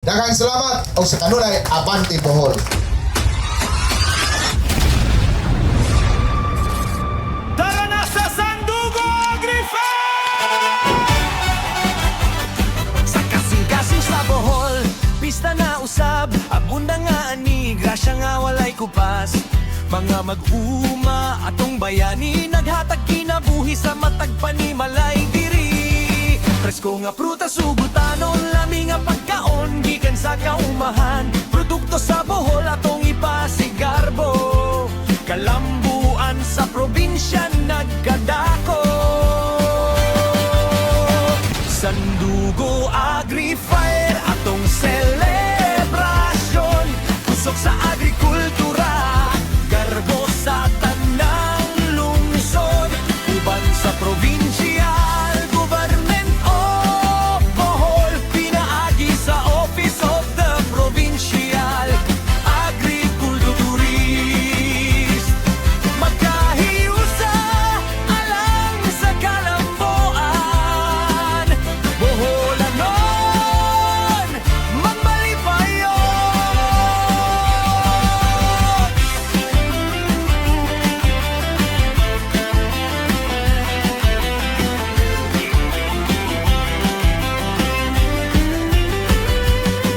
Daghang salamat o sa kanunay Abante Bohol. Tara na sa Sandugo Agri-Fair! Sa kasing-kasing sa Bohol, pista na usab, abunda nga ani, grasya nga walay kupas. Mga mag-uma atong bayani, naghatag kinabuhi sa matag panimalay diri. Presko nga prutas ugutanon, lami nga pagkaon, gikan sa kaumahan. Produkto sa Bohol atong ipasigarbo, kalambuan sa probinsya nagkadako. Sandugo Agri-Fair, atong selebrasyon, pusok sa agrikultura, garbo sa tanang lungsod, uban sa provincial government of Bohol, pinaagi sa Office of the Provincial Agriculturist. Magkahiusa alang sa kalamboan, Boholanon magbalipayon.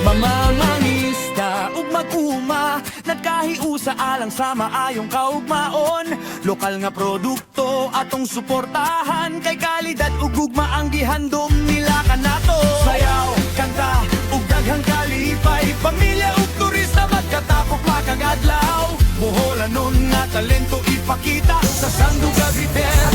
Mamamangista ug mag-uma, nagkahiusa alang sa maayong kaugmaon. Lokal nga produkto atong suportahan, kay kalidad ug gugma ang gihandom nila kanato. Sayaw, kanta ug daghang kalipay, pamilya ug turista magkatapok makagadlaw. Boholanon nga talento ipakita sa Sandugo Agri-Fair.